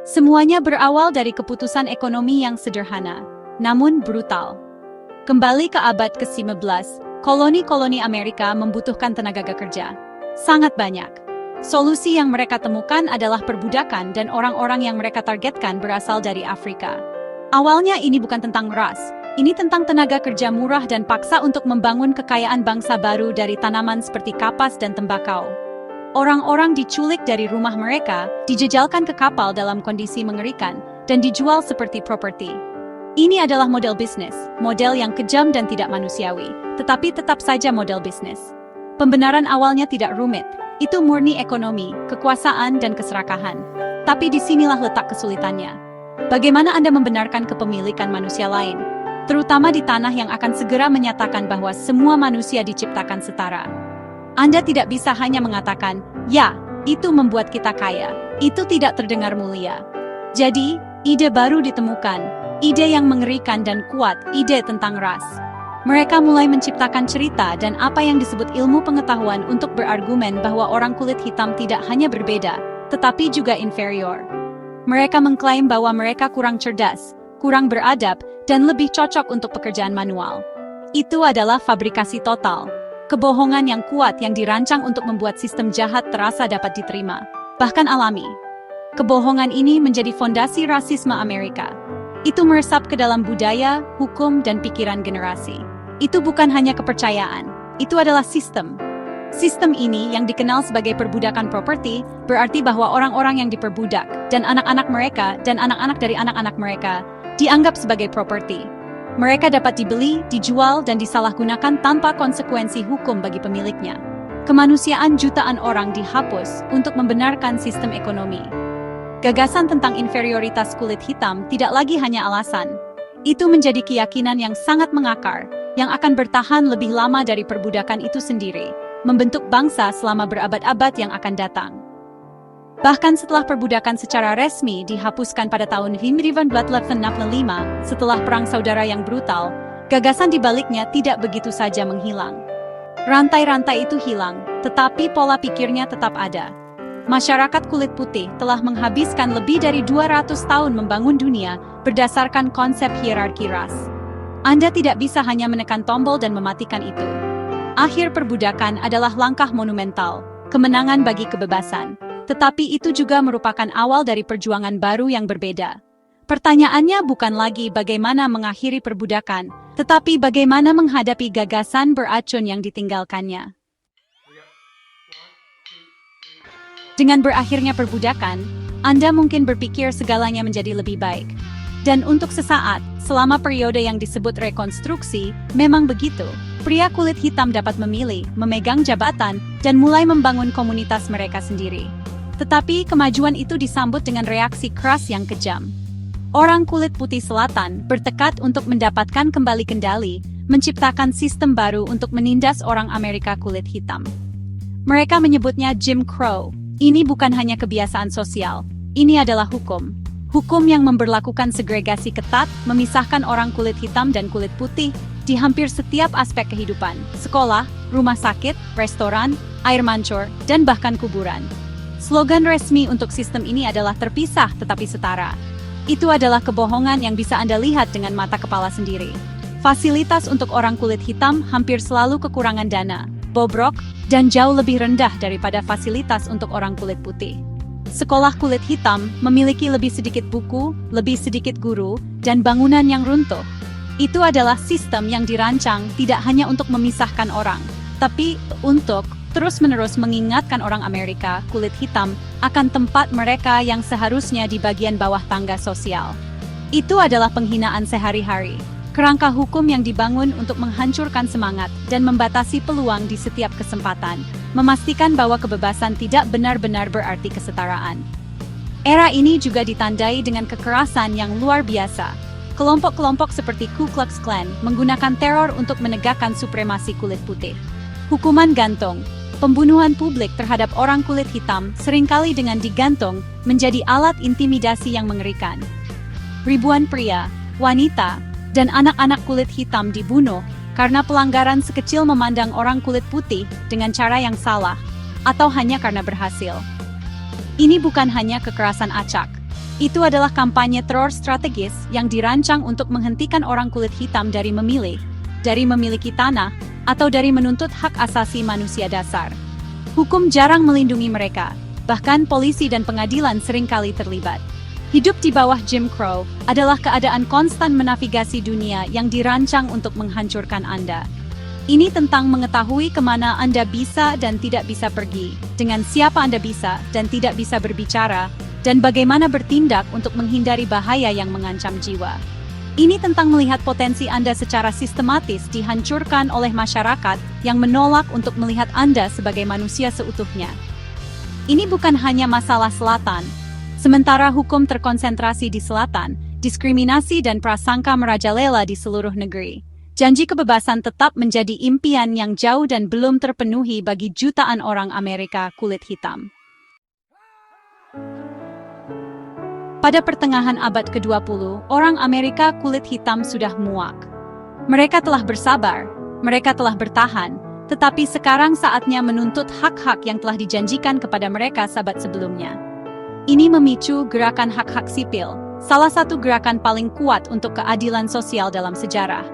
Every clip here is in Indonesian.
Semuanya berawal dari keputusan ekonomi yang sederhana, namun brutal. Kembali ke abad ke-19, koloni-koloni Amerika membutuhkan tenaga kerja. Sangat banyak. Solusi yang mereka temukan adalah perbudakan dan orang-orang yang mereka targetkan berasal dari Afrika. Awalnya ini bukan tentang ras, ini tentang tenaga kerja murah dan paksa untuk membangun kekayaan bangsa baru dari tanaman seperti kapas dan tembakau. Orang-orang diculik dari rumah mereka, dijejalkan ke kapal dalam kondisi mengerikan, dan dijual seperti properti. Ini adalah model bisnis, model yang kejam dan tidak manusiawi, tetapi tetap saja model bisnis. Pembenaran awalnya tidak rumit, itu murni ekonomi, kekuasaan, dan keserakahan. Tapi disinilah letak kesulitannya. Bagaimana Anda membenarkan kepemilikan manusia lain, terutama di tanah yang akan segera menyatakan bahwa semua manusia diciptakan setara? Anda tidak bisa hanya mengatakan, ya, itu membuat kita kaya. Itu tidak terdengar mulia. Jadi, ide baru ditemukan. Ide yang mengerikan dan kuat, ide tentang ras. Mereka mulai menciptakan cerita dan apa yang disebut ilmu pengetahuan untuk berargumen bahwa orang kulit hitam tidak hanya berbeda, tetapi juga inferior. Mereka mengklaim bahwa mereka kurang cerdas, kurang beradab, dan lebih cocok untuk pekerjaan manual. Itu adalah fabrikasi total. Kebohongan yang kuat yang dirancang untuk membuat sistem jahat terasa dapat diterima, bahkan alami. Kebohongan ini menjadi fondasi rasisme Amerika. Itu meresap ke dalam budaya, hukum, dan pikiran generasi. Itu bukan hanya kepercayaan, itu adalah sistem. Sistem ini yang dikenal sebagai perbudakan properti, berarti bahwa orang-orang yang diperbudak, dan anak-anak mereka, dan anak-anak dari anak-anak mereka, dianggap sebagai properti. Mereka dapat dibeli, dijual, dan disalahgunakan tanpa konsekuensi hukum bagi pemiliknya. Kemanusiaan jutaan orang dihapus untuk membenarkan sistem ekonomi. Gagasan tentang inferioritas kulit hitam tidak lagi hanya alasan. Itu menjadi keyakinan yang sangat mengakar, yang akan bertahan lebih lama dari perbudakan itu sendiri, membentuk bangsa selama berabad-abad yang akan datang. Bahkan setelah perbudakan secara resmi dihapuskan pada tahun 1945 setelah Perang Saudara yang brutal, gagasan di baliknya tidak begitu saja menghilang. Rantai-rantai itu hilang, tetapi pola pikirnya tetap ada. Masyarakat kulit putih telah menghabiskan lebih dari 200 tahun membangun dunia berdasarkan konsep hierarki ras. Anda tidak bisa hanya menekan tombol dan mematikan itu. Akhir perbudakan adalah langkah monumental, kemenangan bagi kebebasan. Tetapi itu juga merupakan awal dari perjuangan baru yang berbeda. Pertanyaannya bukan lagi bagaimana mengakhiri perbudakan, tetapi bagaimana menghadapi gagasan beracun yang ditinggalkannya. Dengan berakhirnya perbudakan, Anda mungkin berpikir segalanya menjadi lebih baik. Dan untuk sesaat, selama periode yang disebut rekonstruksi, memang begitu. Pria kulit hitam dapat memilih, memegang jabatan, dan mulai membangun komunitas mereka sendiri. Tetapi kemajuan itu disambut dengan reaksi keras yang kejam. Orang kulit putih selatan bertekad untuk mendapatkan kembali kendali, menciptakan sistem baru untuk menindas orang Amerika kulit hitam. Mereka menyebutnya Jim Crow. Ini bukan hanya kebiasaan sosial, ini adalah hukum. Hukum yang memberlakukan segregasi ketat, memisahkan orang kulit hitam dan kulit putih di hampir setiap aspek kehidupan, sekolah, rumah sakit, restoran, air mancur, dan bahkan kuburan. Slogan resmi untuk sistem ini adalah terpisah tetapi setara. Itu adalah kebohongan yang bisa Anda lihat dengan mata kepala sendiri. Fasilitas untuk orang kulit hitam hampir selalu kekurangan dana, bobrok, dan jauh lebih rendah daripada fasilitas untuk orang kulit putih. Sekolah kulit hitam memiliki lebih sedikit buku, lebih sedikit guru, dan bangunan yang runtuh. Itu adalah sistem yang dirancang tidak hanya untuk memisahkan orang, tapi untuk terus-menerus mengingatkan orang Amerika kulit hitam akan tempat mereka yang seharusnya di bagian bawah tangga sosial. Itu adalah penghinaan sehari-hari, kerangka hukum yang dibangun untuk menghancurkan semangat dan membatasi peluang di setiap kesempatan, memastikan bahwa kebebasan tidak benar-benar berarti kesetaraan. Era ini juga ditandai dengan kekerasan yang luar biasa. Kelompok-kelompok seperti Ku Klux Klan menggunakan teror untuk menegakkan supremasi kulit putih. Hukuman gantung, pembunuhan publik terhadap orang kulit hitam seringkali dengan digantung menjadi alat intimidasi yang mengerikan. Ribuan pria, wanita, dan anak-anak kulit hitam dibunuh karena pelanggaran sekecil memandang orang kulit putih dengan cara yang salah, atau hanya karena berhasil. Ini bukan hanya kekerasan acak. Itu adalah kampanye teror strategis yang dirancang untuk menghentikan orang kulit hitam dari memilih, dari memiliki tanah, atau dari menuntut hak asasi manusia dasar. Hukum jarang melindungi mereka, bahkan polisi dan pengadilan seringkali terlibat. Hidup di bawah Jim Crow adalah keadaan konstan menavigasi dunia yang dirancang untuk menghancurkan Anda. Ini tentang mengetahui kemana Anda bisa dan tidak bisa pergi, dengan siapa Anda bisa dan tidak bisa berbicara, dan bagaimana bertindak untuk menghindari bahaya yang mengancam jiwa. Ini tentang melihat potensi Anda secara sistematis dihancurkan oleh masyarakat yang menolak untuk melihat Anda sebagai manusia seutuhnya. Ini bukan hanya masalah selatan. Sementara hukum terkonsentrasi di selatan, diskriminasi dan prasangka merajalela di seluruh negeri. Janji kebebasan tetap menjadi impian yang jauh dan belum terpenuhi bagi jutaan orang Amerika kulit hitam. Pada pertengahan abad ke-20, orang Amerika kulit hitam sudah muak. Mereka telah bersabar, mereka telah bertahan, tetapi sekarang saatnya menuntut hak-hak yang telah dijanjikan kepada mereka sahabat sebelumnya. Ini memicu gerakan hak-hak sipil, salah satu gerakan paling kuat untuk keadilan sosial dalam sejarah.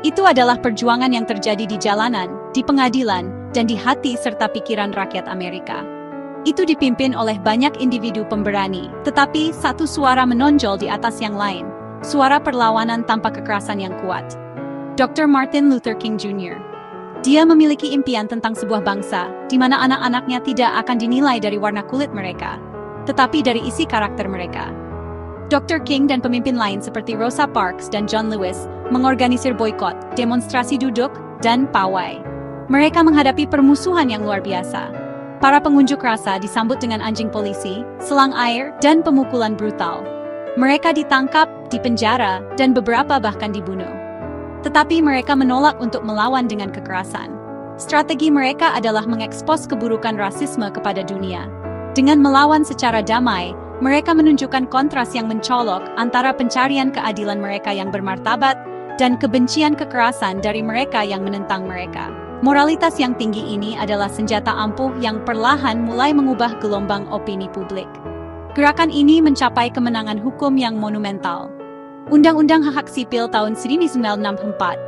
Itu adalah perjuangan yang terjadi di jalanan, di pengadilan, dan di hati serta pikiran rakyat Amerika. Itu dipimpin oleh banyak individu pemberani, tetapi satu suara menonjol di atas yang lain, suara perlawanan tanpa kekerasan yang kuat. Dr. Martin Luther King Jr. Dia memiliki impian tentang sebuah bangsa, di mana anak-anaknya tidak akan dinilai dari warna kulit mereka, tetapi dari isi karakter mereka. Dr. King dan pemimpin lain seperti Rosa Parks dan John Lewis mengorganisir boikot, demonstrasi duduk, dan pawai. Mereka menghadapi permusuhan yang luar biasa. Para pengunjuk rasa disambut dengan anjing polisi, selang air, dan pemukulan brutal. Mereka ditangkap, dipenjara, dan beberapa bahkan dibunuh. Tetapi mereka menolak untuk melawan dengan kekerasan. Strategi mereka adalah mengekspos keburukan rasisme kepada dunia. Dengan melawan secara damai, mereka menunjukkan kontras yang mencolok antara pencarian keadilan mereka yang bermartabat dan kebencian kekerasan dari mereka yang menentang mereka. Moralitas yang tinggi ini adalah senjata ampuh yang perlahan mulai mengubah gelombang opini publik. Gerakan ini mencapai kemenangan hukum yang monumental. Undang-Undang Hak Sipil tahun 1964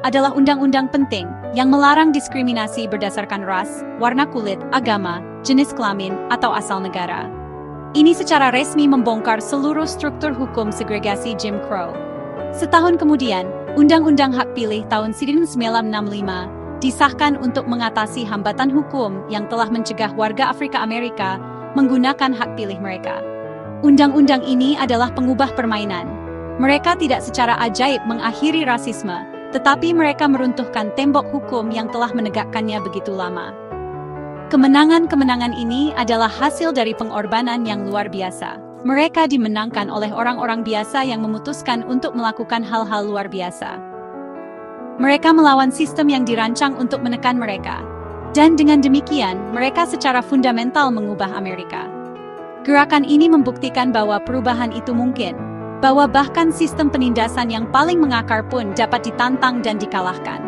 adalah undang-undang penting yang melarang diskriminasi berdasarkan ras, warna kulit, agama, jenis kelamin, atau asal negara. Ini secara resmi membongkar seluruh struktur hukum segregasi Jim Crow. Setahun kemudian, Undang-Undang Hak Pilih tahun 1965 disahkan untuk mengatasi hambatan hukum yang telah mencegah warga Afrika Amerika menggunakan hak pilih mereka. Undang-undang ini adalah pengubah permainan. Mereka tidak secara ajaib mengakhiri rasisme, tetapi mereka meruntuhkan tembok hukum yang telah menegakkannya begitu lama. Kemenangan-kemenangan ini adalah hasil dari pengorbanan yang luar biasa. Mereka dimenangkan oleh orang-orang biasa yang memutuskan untuk melakukan hal-hal luar biasa. Mereka melawan sistem yang dirancang untuk menekan mereka. Dan dengan demikian, mereka secara fundamental mengubah Amerika. Gerakan ini membuktikan bahwa perubahan itu mungkin, bahwa bahkan sistem penindasan yang paling mengakar pun dapat ditantang dan dikalahkan.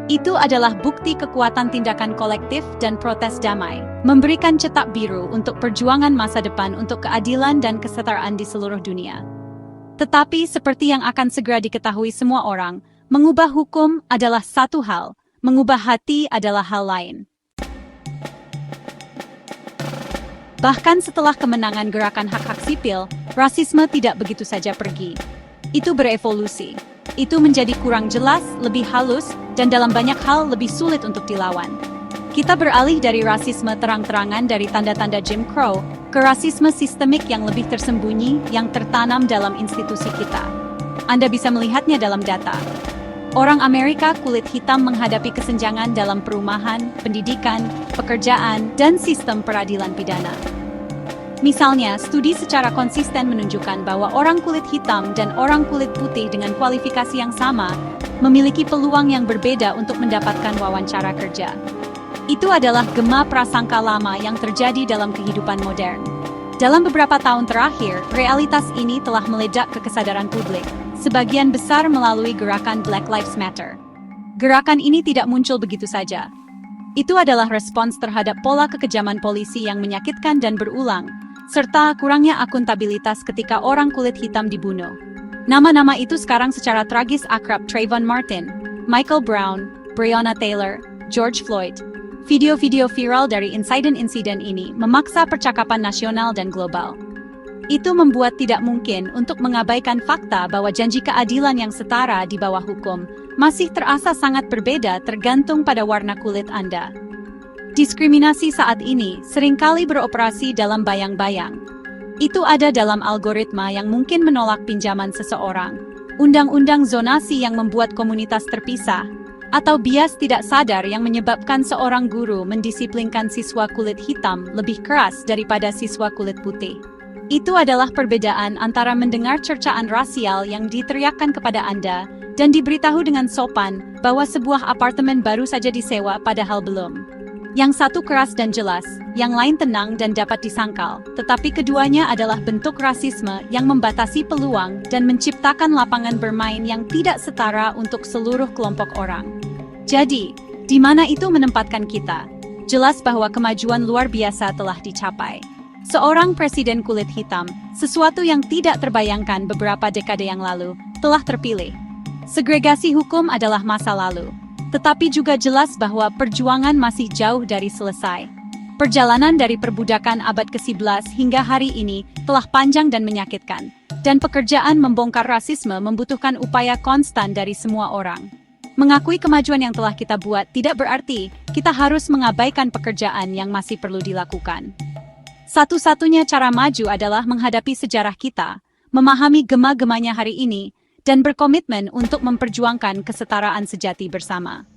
Itu adalah bukti kekuatan tindakan kolektif dan protes damai, memberikan cetak biru untuk perjuangan masa depan untuk keadilan dan kesetaraan di seluruh dunia. Tetapi seperti yang akan segera diketahui semua orang, mengubah hukum adalah satu hal, mengubah hati adalah hal lain. Bahkan setelah kemenangan gerakan hak-hak sipil, rasisme tidak begitu saja pergi. Itu berevolusi. Itu menjadi kurang jelas, lebih halus, dan dalam banyak hal lebih sulit untuk dilawan. Kita beralih dari rasisme terang-terangan dari tanda-tanda Jim Crow ke rasisme sistemik yang lebih tersembunyi yang tertanam dalam institusi kita. Anda bisa melihatnya dalam data. Orang Amerika kulit hitam menghadapi kesenjangan dalam perumahan, pendidikan, pekerjaan, dan sistem peradilan pidana. Misalnya, studi secara konsisten menunjukkan bahwa orang kulit hitam dan orang kulit putih dengan kualifikasi yang sama memiliki peluang yang berbeda untuk mendapatkan wawancara kerja. Itu adalah gema prasangka lama yang terjadi dalam kehidupan modern. Dalam beberapa tahun terakhir, realitas ini telah meledak ke kesadaran publik, sebagian besar melalui gerakan Black Lives Matter. Gerakan ini tidak muncul begitu saja. Itu adalah respons terhadap pola kekejaman polisi yang menyakitkan dan berulang, serta kurangnya akuntabilitas ketika orang kulit hitam dibunuh. Nama-nama itu sekarang secara tragis akrab: Trayvon Martin, Michael Brown, Breonna Taylor, George Floyd. Video-video viral dari insiden-insiden ini memaksa percakapan nasional dan global. Itu membuat tidak mungkin untuk mengabaikan fakta bahwa janji keadilan yang setara di bawah hukum masih terasa sangat berbeda tergantung pada warna kulit Anda. Diskriminasi saat ini seringkali beroperasi dalam bayang-bayang. Itu ada dalam algoritma yang mungkin menolak pinjaman seseorang, undang-undang zonasi yang membuat komunitas terpisah, atau bias tidak sadar yang menyebabkan seorang guru mendisiplinkan siswa kulit hitam lebih keras daripada siswa kulit putih. Itu adalah perbedaan antara mendengar cercaan rasial yang diteriakkan kepada Anda dan diberitahu dengan sopan bahwa sebuah apartemen baru saja disewa padahal belum. Yang satu keras dan jelas, yang lain tenang dan dapat disangkal, tetapi keduanya adalah bentuk rasisme yang membatasi peluang dan menciptakan lapangan bermain yang tidak setara untuk seluruh kelompok orang. Jadi, di mana itu menempatkan kita? Jelas bahwa kemajuan luar biasa telah dicapai. Seorang presiden kulit hitam, sesuatu yang tidak terbayangkan beberapa dekade yang lalu, telah terpilih. Segregasi hukum adalah masa lalu, tetapi juga jelas bahwa perjuangan masih jauh dari selesai. Perjalanan dari perbudakan abad ke-11 hingga hari ini telah panjang dan menyakitkan, dan pekerjaan membongkar rasisme membutuhkan upaya konstan dari semua orang. Mengakui kemajuan yang telah kita buat tidak berarti kita harus mengabaikan pekerjaan yang masih perlu dilakukan. Satu-satunya cara maju adalah menghadapi sejarah kita, memahami gema-gemanya hari ini, dan berkomitmen untuk memperjuangkan kesetaraan sejati bersama.